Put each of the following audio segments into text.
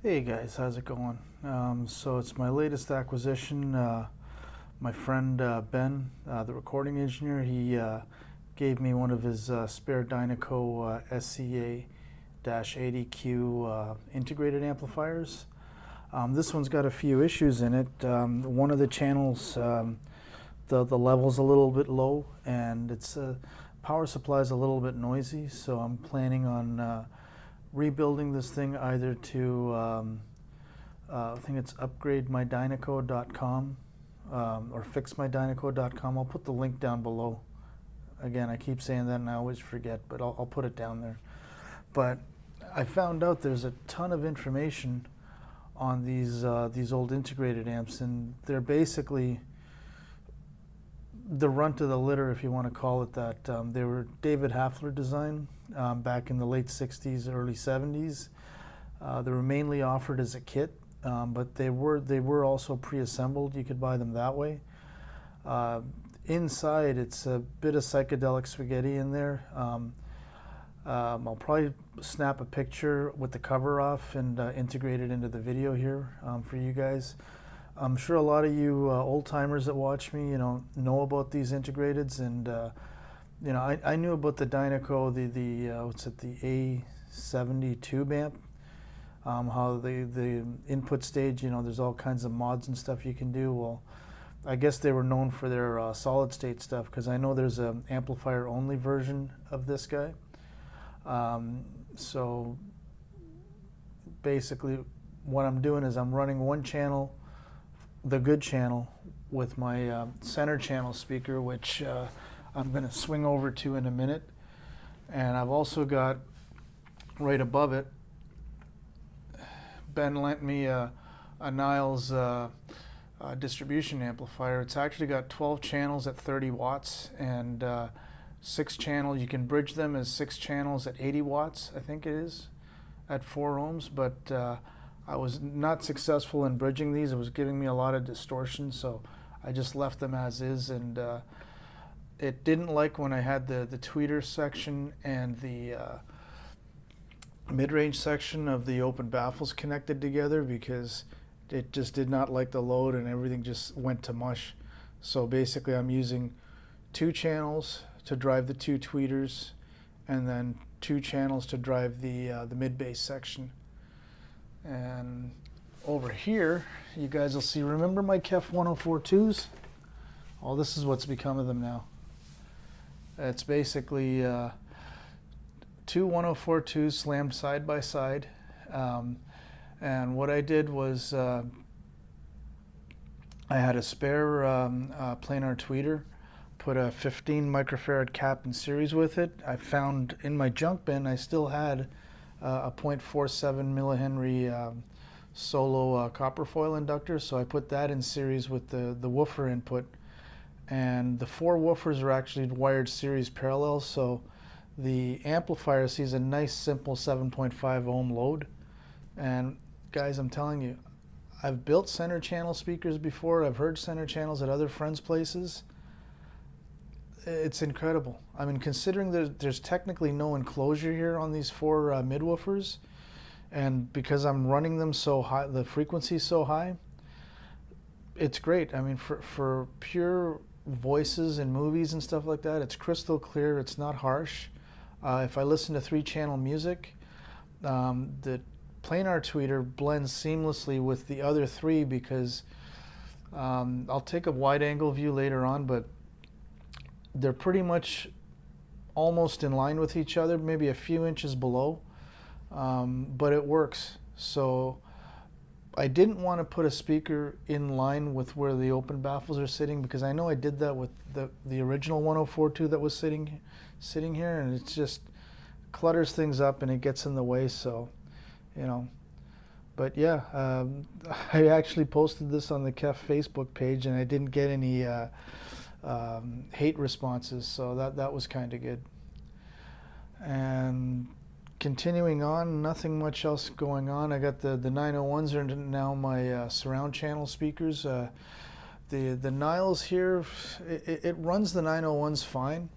Hey guys, how's it going? So it's my latest acquisition. My friend Ben, the recording engineer, he gave me one of his spare Dynaco SCA-80Q integrated amplifiers. This one's got a few issues in it. One of the channels, the level's a little bit low, and its power supply is a little bit noisy. So I'm planning on rebuilding this thing either to I think it's upgrademydynaco.com or fixmydynaco.com. I'll put the link down below. Again, I keep saying that and I always forget, but I'll put it down there. But I found out there's a ton of information on these old integrated amps, and they're basically the runt of the litter, if you want to call it that. They were David Hafler design back in the late 60s, early 70s. They were mainly offered as a kit, but they were also pre-assembled. You could buy them that way. Inside, it's a bit of psychedelic spaghetti in there. I'll probably snap a picture with the cover off and integrate it into the video here for you guys. I'm sure a lot of you old timers that watch me, know about these integrateds, and I knew about the Dynaco, the what's it, the A70 tube amp. How the input stage, there's all kinds of mods and stuff you can do. Well, I guess they were known for their solid state stuff, because I know there's an amplifier only version of this guy. So basically, what I'm doing is I'm running one channel, the good channel, with my center channel speaker, which I'm going to swing over to in a minute. And I've also got right above it, Ben lent me a Niles distribution amplifier. It's actually got 12 channels at 30 watts and 6 channels. You can bridge them as 6 channels at 80 watts, I think it is, at 4 ohms. But I was not successful in bridging these. It was giving me a lot of distortion, so I just left them as is. And it didn't like when I had the tweeter section and the mid-range section of the open baffles connected together, because it just did not like the load and everything just went to mush. So basically I'm using 2 channels to drive the 2 tweeters, and then 2 channels to drive the mid-bass section. And over here, you guys will see, remember my KEF 1042s? Well, this is what's become of them now. It's basically 2 1042s slammed side by side. And what I did was I had a spare planar tweeter, put a 15 microfarad cap in series with it. I found in my junk bin I still had a 0.47 millihenry solo copper foil inductor, so I put that in series with the woofer input. And the 4 woofers are actually wired series parallel, so the amplifier sees a nice simple 7.5 ohm load. And guys, I'm telling you, I've built center channel speakers before. I've heard center channels at other friends' places. It's incredible. I mean, considering there's technically no enclosure here on these 4 midwoofers, and because I'm running them so high, the frequency is so high, it's great. I mean, for pure voices and movies and stuff like that, it's crystal clear. It's not harsh. If I listen to 3-channel music, the planar tweeter blends seamlessly with the other 3, because I'll take a wide angle view later on, but they're pretty much almost in line with each other, maybe a few inches below, but it works. So I didn't want to put a speaker in line with where the open baffles are sitting, because I know I did that with the original 1042 that was sitting here, and it just clutters things up and it gets in the way. So, but yeah, I actually posted this on the KEF Facebook page, and I didn't get any hate responses, so that was kind of good. And continuing on, nothing much else going on. I got the 901s are now my surround channel speakers. The Niles here, it runs the 901s fine,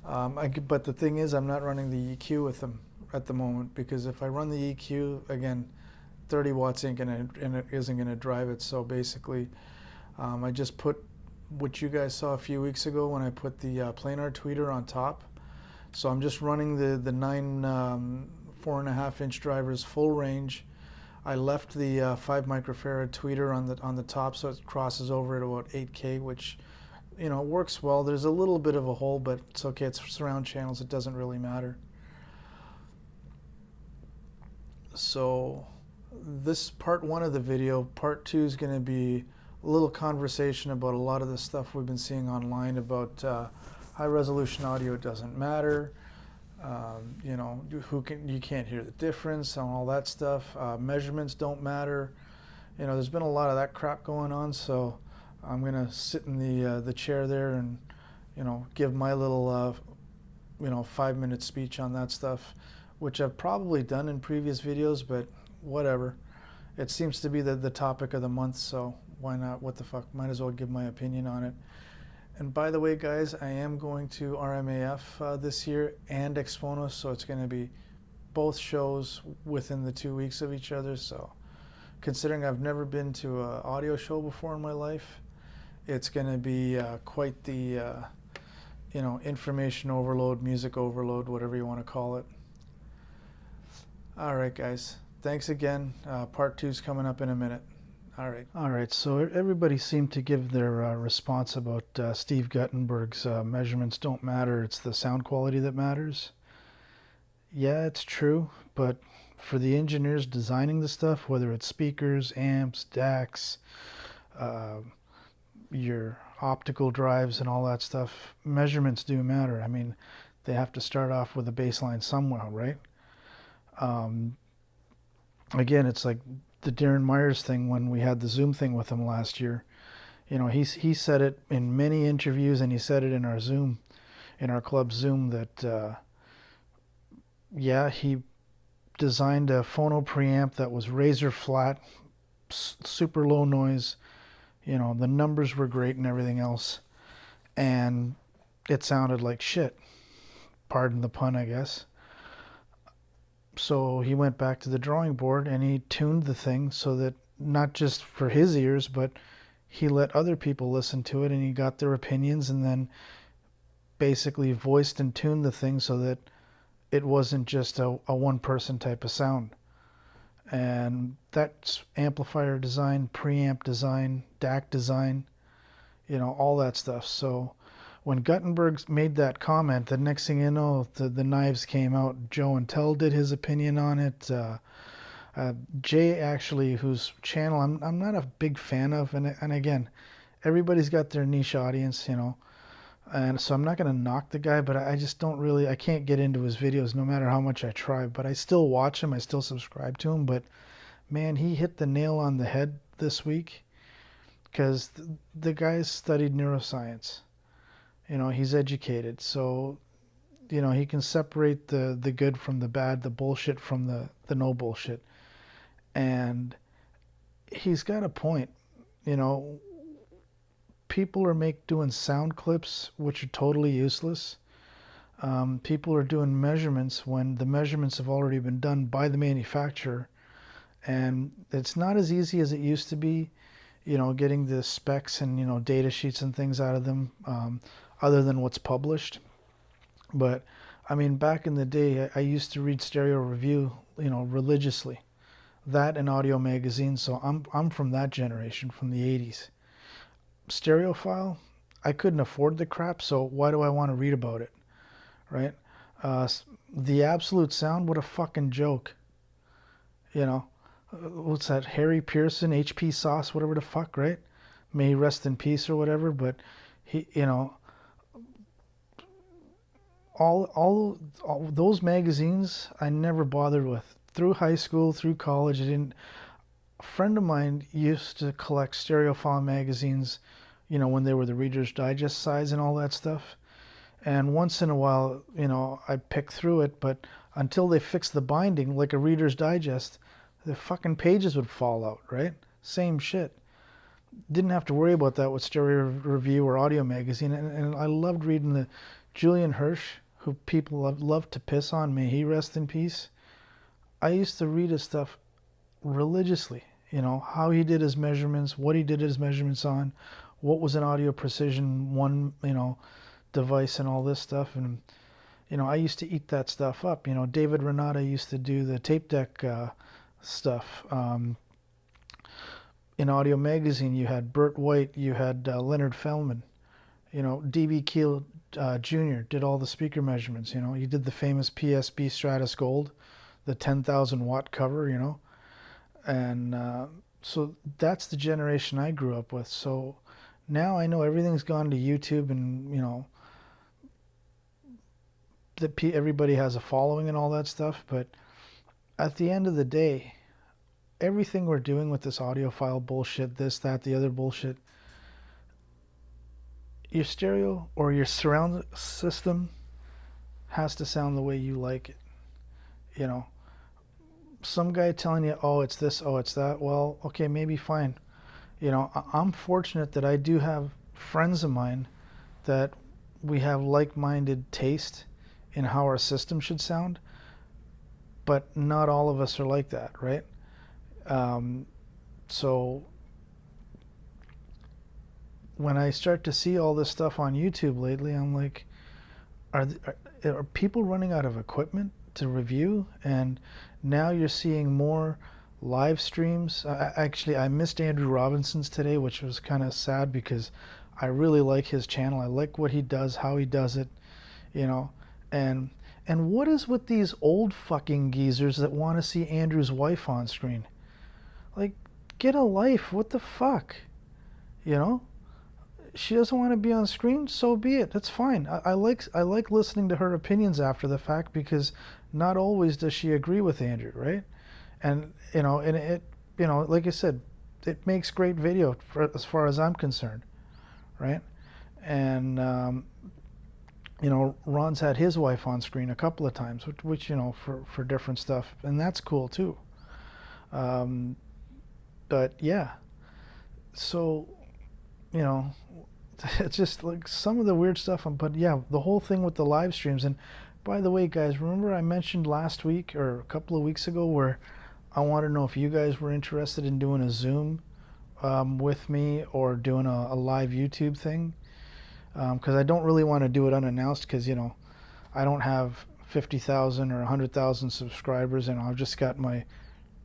but the thing is, I'm not running the EQ with them at the moment, because if I run the EQ, again, 30 watts ain't gonna, and it isn't gonna drive it. So basically, I just put what you guys saw a few weeks ago when I put the planar tweeter on top. So I'm just running the 4.5 inch drivers full range. I left the 5 microfarad tweeter on the top, so it crosses over at about 8K, which, you know, works well. There's a little bit of a hole, but it's okay. It's surround channels. It doesn't really matter. So this part 1 of the video. Part 2 is going to be a little conversation about a lot of the stuff we've been seeing online about high resolution audio doesn't matter. You know, you can't hear the difference and all that stuff. Measurements don't matter. You know, there's been a lot of that crap going on, so I'm gonna sit in the chair there and, you know, give my little you know, 5-minute speech on that stuff, which I've probably done in previous videos, but whatever. It seems to be the topic of the month, so why not? What the fuck? Might as well give my opinion on it. And by the way, guys, I am going to RMAF this year and Exponos, so it's going to be both shows within the 2 weeks of each other. So considering I've never been to an audio show before in my life, it's going to be quite the, you know, information overload, music overload, whatever you want to call it. All right, guys. Thanks again. Part 2 is coming up in a minute. All right, so everybody seemed to give their response about Steve Guttenberg's measurements don't matter, it's the sound quality that matters. Yeah, it's true, but for the engineers designing the stuff, whether it's speakers, amps, DACs, your optical drives and all that stuff, measurements do matter. I mean, they have to start off with a baseline somewhere, right? Again, it's like the Darren Myers thing when we had the Zoom thing with him last year. You know, he said it in many interviews, and he said it in our Zoom, in our club Zoom, that yeah, he designed a phono preamp that was razor flat, super low noise. You know, the numbers were great and everything else, and it sounded like shit. Pardon the pun, I guess. So he went back to the drawing board and he tuned the thing so that not just for his ears, but he let other people listen to it and he got their opinions and then basically voiced and tuned the thing so that it wasn't just a one-person type of sound. And that's amplifier design, preamp design, DAC design, you know, all that stuff. So when Guttenberg made that comment, the next thing you know, the knives came out. Joe and Tell did his opinion on it. Jay, actually, whose channel I'm not a big fan of, and again, everybody's got their niche audience, you know, and so I'm not going to knock the guy, but I just don't really, I can't get into his videos no matter how much I try, but I still watch him, I still subscribe to him, but man, he hit the nail on the head this week, because the guy's studied neuroscience. You know, he's educated, so, you know, he can separate the good from the bad, the bullshit from the no bullshit. And he's got a point. You know, people are doing sound clips which are totally useless. People are doing measurements when the measurements have already been done by the manufacturer. And it's not as easy as it used to be, you know, getting the specs and, you know, data sheets and things out of them. Other than what's published. But I mean, back in the day, I used to read Stereo Review, you know, religiously. That and Audio Magazine, so I'm from that generation, from the 80s. Stereophile, I couldn't afford the crap, so why do I want to read about it, right? The Absolute Sound, what a fucking joke. You know, what's that, Harry Pearson, HP Sauce, whatever the fuck, right? May he rest in peace or whatever, but he, you know, all those magazines I never bothered with. Through high school, through college, a friend of mine used to collect Stereophile magazines, you know, when they were the Reader's Digest size and all that stuff. And once in a while, you know, I'd pick through it, but until they fixed the binding, like a Reader's Digest, the fucking pages would fall out, right? Same shit. Didn't have to worry about that with Stereo Review or Audio Magazine. And I loved reading the Julian Hirsch, who people love to piss on, may he rest in peace. I used to read his stuff religiously, you know, how he did his measurements, what he did his measurements on, what was an Audio Precision one, you know, device and all this stuff. And, you know, I used to eat that stuff up. You know, David Renata used to do the tape deck stuff. In Audio Magazine, you had Burt White, you had Leonard Feldman. You know, D.B. Keel Jr. did all the speaker measurements. You know, he did the famous PSB Stratus Gold, the 10,000 watt cover, you know. And so that's the generation I grew up with. So now I know everything's gone to YouTube, and, you know, that everybody has a following and all that stuff. But at the end of the day, everything we're doing with this audiophile bullshit, this, that, the other bullshit, your stereo or your surround system has to sound the way you like it. You know, some guy telling you, oh, it's this, oh, it's that. Well, okay, maybe fine. You know, I'm fortunate that I do have friends of mine that we have like-minded taste in how our system should sound, but not all of us are like that, right? So when I start to see all this stuff on YouTube lately, I'm like, are people running out of equipment to review? And now you're seeing more live streams. Actually, I missed Andrew Robinson's today, which was kind of sad because I really like his channel. I like what he does, how he does it, you know. And what is with these old fucking geezers that want to see Andrew's wife on screen? Like, get a life. What the fuck? You know? She doesn't want to be on screen, so be it. That's fine. I like listening to her opinions after the fact, because not always does she agree with Andrew, right? And you know, and it, you know, like I said, it makes great video as far as I'm concerned, right? And you know, Ron's had his wife on screen a couple of times, which you know, for different stuff, and that's cool too. But yeah, so you know, it's just like some of the weird stuff. But yeah, the whole thing with the live streams. And by the way, guys, remember I mentioned last week or a couple of weeks ago where I want to know if you guys were interested in doing a Zoom with me, or doing a live YouTube thing, because I don't really want to do it unannounced, because you know, I don't have 50,000 or 100,000 subscribers, and I've just got my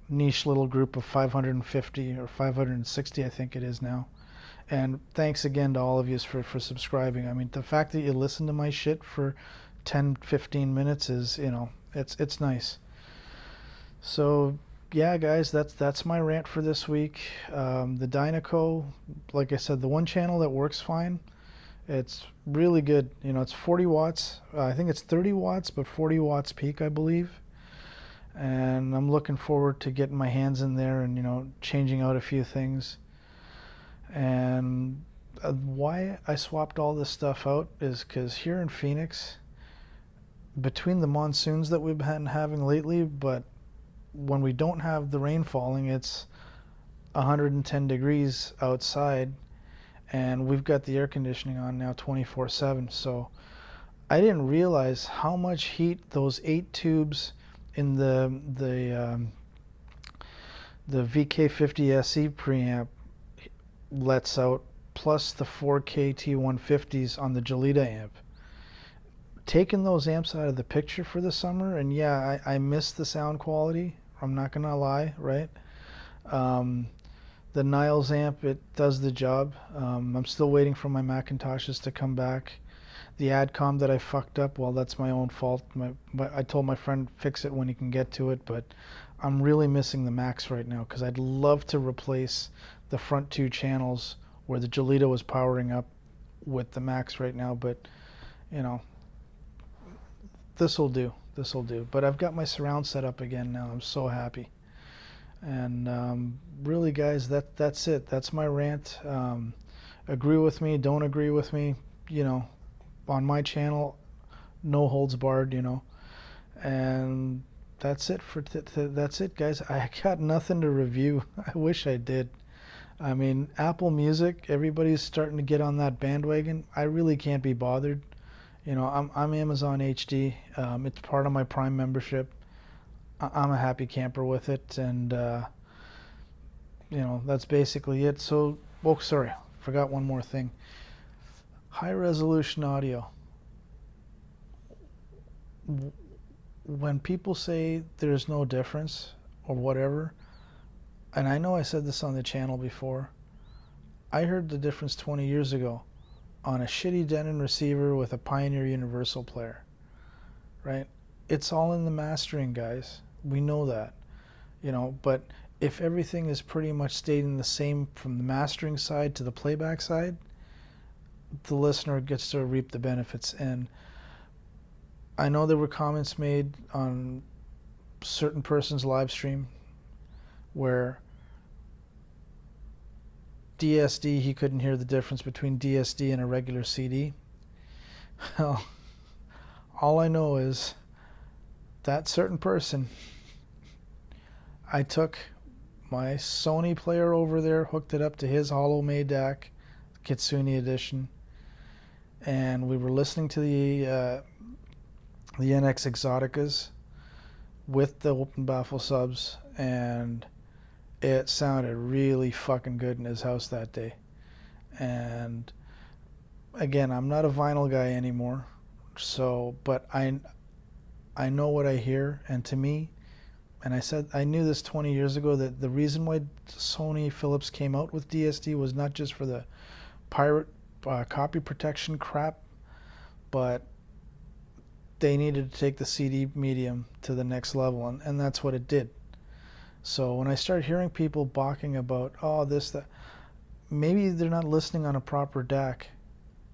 niche little group of 550 or 560, I think it is now. And thanks again to all of you for subscribing. I mean, the fact that you listen to my shit for 10-15 minutes is, you know, it's nice. So yeah, guys, that's my rant for this week. The Dynaco, like I said, the one channel that works fine. It's really good. You know, it's 40 watts. I think it's 30 watts, but 40 watts peak, I believe. And I'm looking forward to getting my hands in there and, you know, changing out a few things. And why I swapped all this stuff out is because here in Phoenix, between the monsoons that we've been having lately, but when we don't have the rain falling, it's 110 degrees outside, and we've got the air conditioning on now 24/7. So I didn't realize how much heat those 8 tubes in the VK50 SE preamp lets out, plus the 4K T150s on the Gelita amp. Taking those amps out of the picture for the summer, and yeah, I miss the sound quality. I'm not gonna lie, right? The Niles amp, it does the job. I'm still waiting for my Macintoshes to come back. The Adcom that I fucked up, well, that's my own fault. I told my friend fix it when he can get to it, but I'm really missing the Macs right now, because I'd love to replace the front 2 channels where the Gelita was powering up with the Macs right now. But you know, this'll do. But I've got my surround set up again now. I'm so happy. And really, guys, that's it. That's my rant. Agree with me, don't agree with me, you know, on my channel, no holds barred, you know. And that's it that's it, guys. I got nothing to review. I wish I did. I mean, Apple Music, everybody's starting to get on that bandwagon. I really can't be bothered. You know, I'm Amazon HD. It's part of my Prime membership. I'm a happy camper with it, and you know, that's basically it. So, oh, sorry, forgot one more thing. High resolution audio. When people say there's no difference or whatever, and I know I said this on the channel before, I heard the difference 20 years ago on a shitty Denon receiver with a Pioneer Universal player, right? It's all in the mastering, guys. We know that, you know, but if everything is pretty much staying the same from the mastering side to the playback side, the listener gets to reap the benefits. And I know there were comments made on certain person's live stream where DSD, he couldn't hear the difference between DSD and a regular CD. Well, all I know is that certain person, I took my Sony player over there, hooked it up to his Hollow May DAC, Kitsune edition, and we were listening to the NX Exoticas with the open baffle subs, and it sounded really fucking good in his house that day. And again, I'm not a vinyl guy anymore, so but I know what I hear, and to me, and I said I knew this 20 years ago, that the reason why Sony Philips came out with DSD was not just for the pirate copy protection crap, but they needed to take the CD medium to the next level, and that's what it did. So when I start hearing people balking about, oh, this, that, maybe they're not listening on a proper DAC,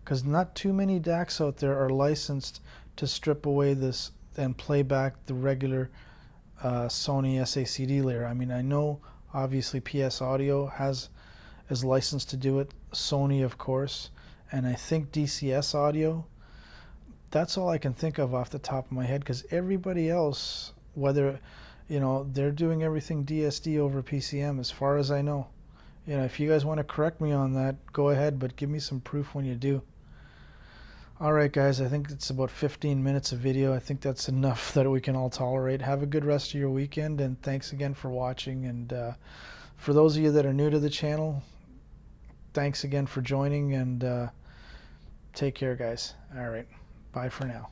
because not too many DACs out there are licensed to strip away this and play back the regular Sony SACD layer. I mean, I know obviously PS Audio is licensed to do it, Sony of course, and I think DCS Audio. That's all I can think of off the top of my head, because everybody else, whether, you know, they're doing everything DSD over PCM as far as I know. You know, if you guys want to correct me on that, go ahead, but give me some proof when you do. Alright guys, I think it's about 15 minutes of video. I think that's enough that we can all tolerate. Have a good rest of your weekend, and thanks again for watching. And for those of you that are new to the channel, thanks again for joining, and take care guys. Alright, bye for now.